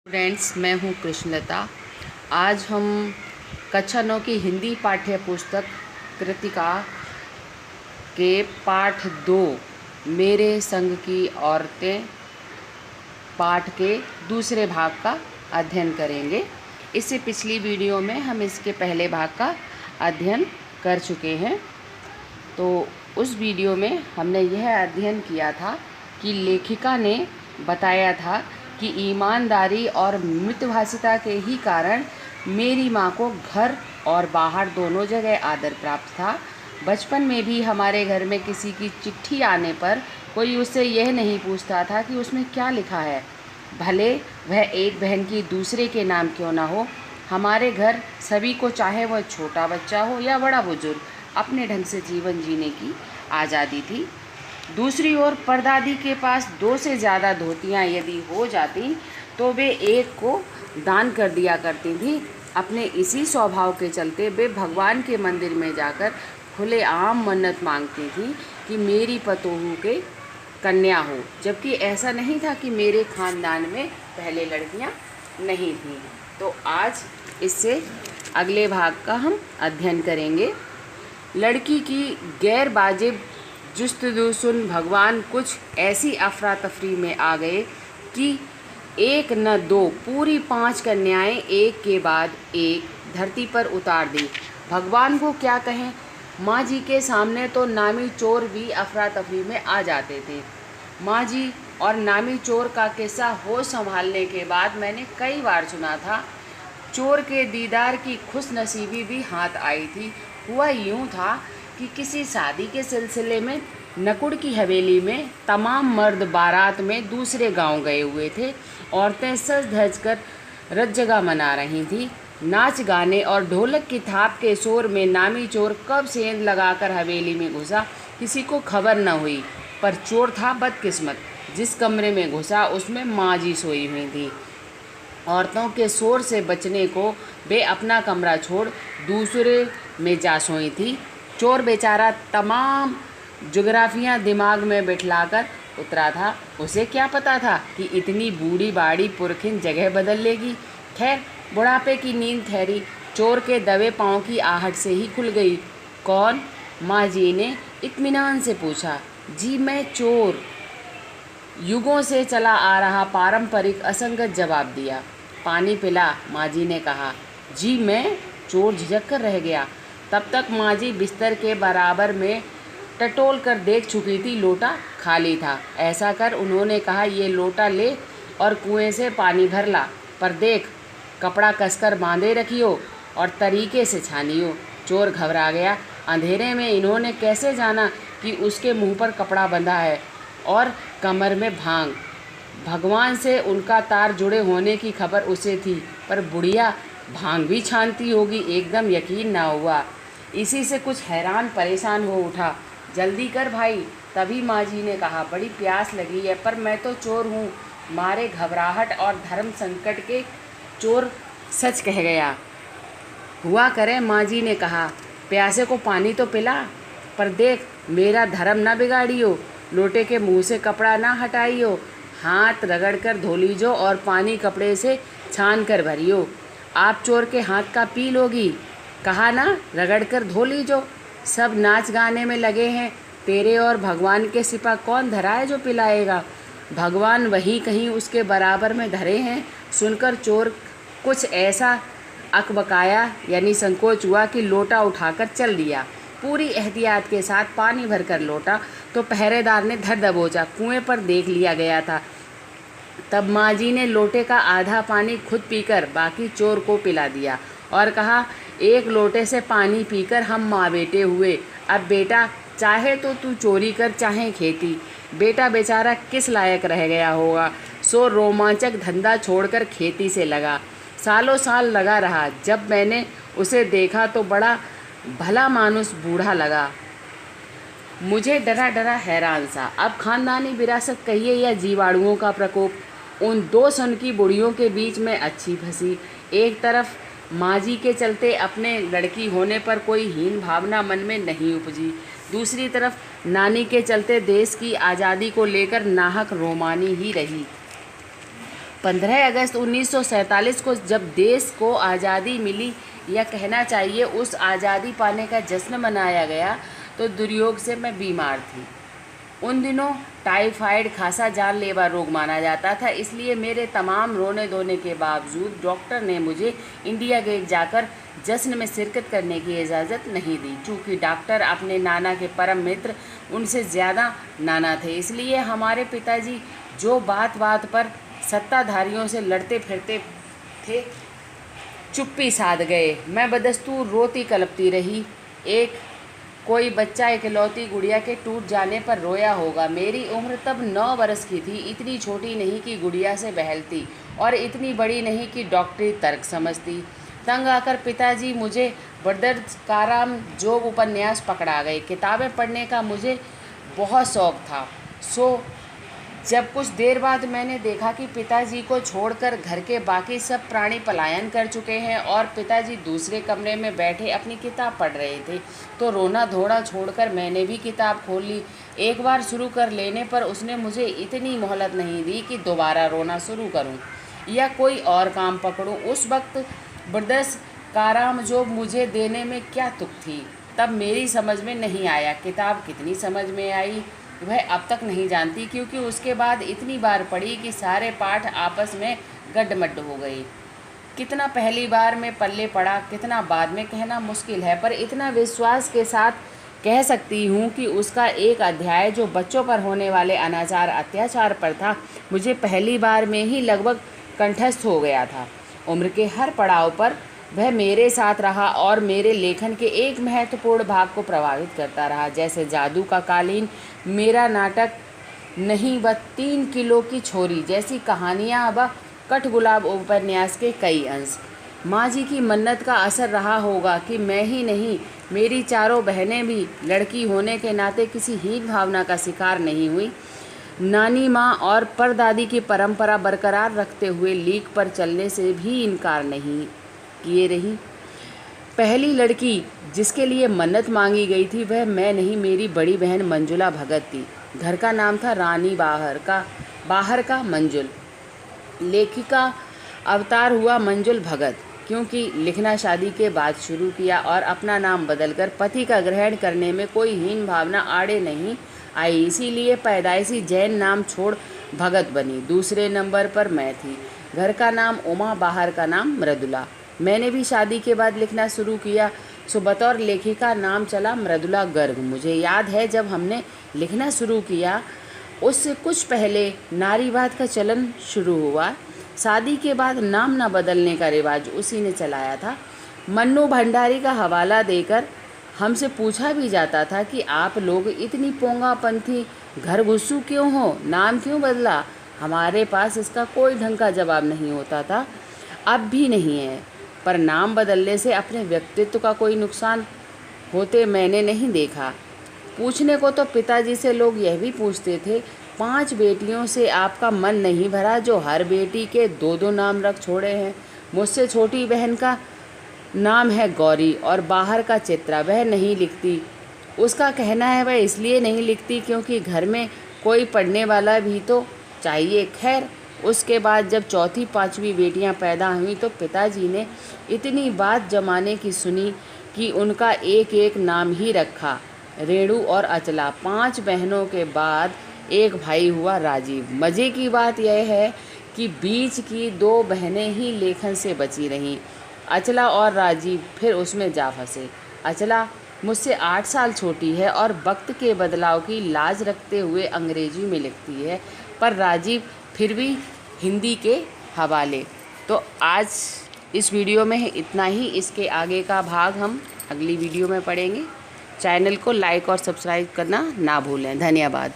Students, मैं हूँ कृष्णलता। आज हम कक्षा 9 की हिंदी पाठ्य पुस्तक कृतिका के पाठ 2 मेरे संग की औरतें पाठ के दूसरे भाग का अध्ययन करेंगे। इससे पिछली वीडियो में हम इसके पहले भाग का अध्ययन कर चुके हैं। तो उस वीडियो में हमने यह अध्ययन किया था कि लेखिका ने बताया था कि ईमानदारी और मितभाषिता के ही कारण मेरी माँ को घर और बाहर दोनों जगह आदर प्राप्त था। बचपन में भी हमारे घर में किसी की चिट्ठी आने पर कोई उससे यह नहीं पूछता था कि उसमें क्या लिखा है, भले वह एक बहन की दूसरे के नाम क्यों ना हो। हमारे घर सभी को, चाहे वह छोटा बच्चा हो या बड़ा बुजुर्ग, अपने ढंग से जीवन जीने की आज़ादी थी। दूसरी ओर परदादी के पास 2 से ज़्यादा धोतियाँ यदि हो जाती तो वे एक को दान कर दिया करती थी। अपने इसी स्वभाव के चलते वे भगवान के मंदिर में जाकर खुलेआम मन्नत मांगती थी कि मेरी पतोहू के कन्या हो, जबकि ऐसा नहीं था कि मेरे ख़ानदान में पहले लड़कियां नहीं थीं। तो आज इससे अगले भाग का हम अध्ययन करेंगे। लड़की की गैर वाजिब जुस्तजू सुन भगवान कुछ ऐसी अफरा तफरी में आ गए कि एक न दो पूरी 5 कन्याएं एक के बाद एक धरती पर उतार दी। भगवान को क्या कहें, माँ जी के सामने तो नामी चोर भी अफरा तफरी में आ जाते थे। माँ जी और नामी चोर का किस्सा होश संभालने के बाद मैंने कई बार सुना था। चोर के दीदार की खुशनसीबी भी हाथ आई थी। हुआ यूँ था कि किसी शादी के सिलसिले में नकुड़ की हवेली में तमाम मर्द बारात में दूसरे गांव गए हुए थे। औरतें सज धज कर रतजगा मना रही थीं। नाच गाने और ढोलक की थाप के शोर में नामी चोर कब सेंध लगाकर हवेली में घुसा किसी को खबर न हुई। पर चोर था बदकिस्मत, जिस कमरे में घुसा उसमें माँ जी सोई हुई थी। औरतों के शोर से बचने को वे अपना कमरा छोड़ दूसरे में जा सोई थी। चोर बेचारा तमाम जुग्राफियाँ दिमाग में बिठलाकर उतरा था। उसे क्या पता था कि इतनी बूढ़ी बाड़ी पुरखिन जगह बदल लेगी। खैर, बुढ़ापे की नींद ठहरी। चोर के दबे पाँव की आहट से ही खुल गई। कौन? माँ जी ने इत्मीनान से पूछा। जी मैं चोर, युगों से चला आ रहा पारंपरिक असंगत जवाब दिया। पानी पिला, माँ जी ने कहा। जी मैं चोर झिझक कर रह गया। तब तक माँ जी बिस्तर के बराबर में टटोल कर देख चुकी थी, लोटा खाली था। ऐसा कर उन्होंने कहा, ये लोटा ले और कुएं से पानी भर ला, पर देख कपड़ा कसकर बांधे रखियो और तरीके से छानियो। चोर घबरा गया। अंधेरे में इन्होंने कैसे जाना कि उसके मुंह पर कपड़ा बंधा है और कमर में भांग। भगवान से उनका तार जुड़े होने की खबर उसे थी, पर बुढ़िया भांग भी छानती होगी, एकदम यकीन ना हुआ। इसी से कुछ हैरान परेशान हो उठा। जल्दी कर भाई, तभी माँ जी ने कहा। बड़ी प्यास लगी है, पर मैं तो चोर हूँ। मारे घबराहट और धर्म संकट के चोर सच कह गया। हुआ करे, माँ जी ने कहा। प्यासे को पानी तो पिला, पर देख मेरा धर्म ना बिगाड़ियो। लोटे के मुंह से कपड़ा ना हटाइयो। हाथ रगड़ कर धो लीजो और पानी कपड़े से छान कर भरियो। आप चोर के हाथ का पी लोगी, कहा ना, रगड़ कर धो लीजो। सब नाच गाने में लगे हैं। तेरे और भगवान के सिवा कौन धरा है जो पिलाएगा? भगवान वहीं कहीं उसके बराबर में धरे हैं। सुनकर चोर कुछ ऐसा अकबकाया यानी संकोच हुआ कि लोटा उठाकर चल दिया। पूरी एहतियात के साथ पानी भरकर लोटा तो पहरेदार ने धर दबोचा। कुएं पर देख लिया गया था। तब माँ जी ने लोटे का आधा पानी खुद पीकर बाकी चोर को पिला दिया और कहा, एक लोटे से पानी पीकर हम माँ बेटे हुए। अब बेटा, चाहे तो तू चोरी कर, चाहे खेती। बेटा बेचारा किस लायक रह गया होगा, सो रोमांचक धंधा छोड़कर खेती से लगा। सालों साल लगा रहा। जब मैंने उसे देखा तो बड़ा भला मानुस बूढ़ा लगा। मुझे डरा डरा हैरान सा। अब खानदानी विरासत कहिए या जीवाणुओं का प्रकोप, उन 2 सनकी बुढ़ियों के बीच में अच्छी फंसी। एक तरफ माँ जी के चलते अपने लड़की होने पर कोई हीन भावना मन में नहीं उपजी, दूसरी तरफ नानी के चलते देश की आज़ादी को लेकर नाहक रोमानी ही रही। 15 अगस्त 1947 को जब देश को आज़ादी मिली, या कहना चाहिए उस आज़ादी पाने का जश्न मनाया गया, तो दुर्योग से मैं बीमार थी। उन दिनों टाइफाइड खासा जानलेवा रोग माना जाता था, इसलिए मेरे तमाम रोने धोने के बावजूद डॉक्टर ने मुझे इंडिया गेट जाकर जश्न में शिरकत करने की इजाज़त नहीं दी। चूँकि डॉक्टर अपने नाना के परम मित्र, उनसे ज़्यादा नाना थे, इसलिए हमारे पिताजी जो बात बात पर सत्ताधारियों से लड़ते फिरते थे, चुप्पी साध गए। मैं बदस्तूर रोती कलपती रही। कोई बच्चा इकलौती गुड़िया के टूट जाने पर रोया होगा। मेरी उम्र तब 9 बरस की थी, इतनी छोटी नहीं कि गुड़िया से बहलती और इतनी बड़ी नहीं कि डॉक्टरी तर्क समझती। तंग आकर पिताजी मुझे ब्रदर्स काराम जोब उपन्यास पकड़ा गए। किताबें पढ़ने का मुझे बहुत शौक़ था। जब कुछ देर बाद मैंने देखा कि पिताजी को छोड़कर घर के बाकी सब प्राणी पलायन कर चुके हैं और पिताजी दूसरे कमरे में बैठे अपनी किताब पढ़ रहे थे, तो रोना धोना छोड़कर मैंने भी किताब खोल ली। एक बार शुरू कर लेने पर उसने मुझे इतनी मोहलत नहीं दी कि दोबारा रोना शुरू करूं या कोई और काम पकड़ूं। उस वक्त ब्रदर्स काराम जो मुझे देने में क्या तुक थी, तब मेरी समझ में नहीं आया। किताब कितनी समझ में आई वह अब तक नहीं जानती, क्योंकि उसके बाद इतनी बार पढ़ी कि सारे पाठ आपस में गड्ढमड्ढ हो गए। कितना पहली बार में पल्ले पड़ा, कितना बाद में कहना मुश्किल है, पर इतना विश्वास के साथ कह सकती हूँ कि उसका एक अध्याय जो बच्चों पर होने वाले अनाचार अत्याचार पर था, मुझे पहली बार में ही लगभग कंठस्थ हो गया था। उम्र के हर पड़ाव पर वह मेरे साथ रहा और मेरे लेखन के एक महत्वपूर्ण भाग को प्रभावित करता रहा। जैसे जादू का कालीन, मेरा नाटक नहीं व 3 किलो की छोरी जैसी कहानियाँ व कठगुलाब उपन्यास के कई अंश। माँ जी की मन्नत का असर रहा होगा कि मैं ही नहीं, मेरी चारों बहनें भी लड़की होने के नाते किसी हीन भावना का शिकार नहीं हुई। नानी माँ और परदादी की परंपरा बरकरार रखते हुए लीक पर चलने से भी इनकार नहीं किए रही। पहली लड़की जिसके लिए मन्नत मांगी गई थी वह मैं नहीं, मेरी बड़ी बहन मंजुला भगत थी। घर का नाम था रानी बाहर का मंजुल। लेखिका अवतार हुआ मंजुल भगत, क्योंकि लिखना शादी के बाद शुरू किया और अपना नाम बदलकर पति का ग्रहण करने में कोई हीन भावना आड़े नहीं आई, इसीलिए पैदाइशी जैन नाम छोड़ भगत बनी। दूसरे नंबर पर मैं थी। घर का नाम उमा, बाहर का नाम मृदुला। मैंने भी शादी के बाद लिखना शुरू किया, सो बतौर लेखिका नाम चला मृदुला गर्ग। मुझे याद है जब हमने लिखना शुरू किया उससे कुछ पहले नारीवाद का चलन शुरू हुआ। शादी के बाद नाम न बदलने का रिवाज उसी ने चलाया था। मन्नू भंडारी का हवाला देकर हमसे पूछा भी जाता था कि आप लोग इतनी पोंगापंथी घर घुस्सू क्यों हो, नाम क्यों बदला। हमारे पास इसका कोई ढंग का जवाब नहीं होता था, अब भी नहीं है, पर नाम बदलने से अपने व्यक्तित्व का कोई नुकसान होते मैंने नहीं देखा। पूछने को तो पिताजी से लोग यह भी पूछते थे, 5 बेटियों से आपका मन नहीं भरा जो हर बेटी के 2-2 नाम रख छोड़े हैं। मुझसे छोटी बहन का नाम है गौरी और बाहर का चित्रा, वह नहीं लिखती। उसका कहना है वह इसलिए नहीं लिखती क्योंकि घर में कोई पढ़ने वाला भी तो चाहिए। खैर, उसके बाद जब 4th-5वीं बेटियां पैदा हुई तो पिताजी ने इतनी बात जमाने की सुनी कि उनका एक नाम ही रखा, रेणु और अचला। 5 बहनों के बाद एक भाई हुआ राजीव। मज़े की बात यह है कि बीच की 2 बहनें ही लेखन से बची रहीं, अचला और राजीव फिर उसमें जा फंसे। अचला मुझसे 8 साल छोटी है और वक्त के बदलाव की लाज रखते हुए अंग्रेजी में लिखती है, पर राजीव फिर भी हिंदी के हवाले। तो आज इस वीडियो में इतना ही। इसके आगे का भाग हम अगली वीडियो में पढ़ेंगे। चैनल को लाइक और सब्सक्राइब करना ना भूलें। धन्यवाद।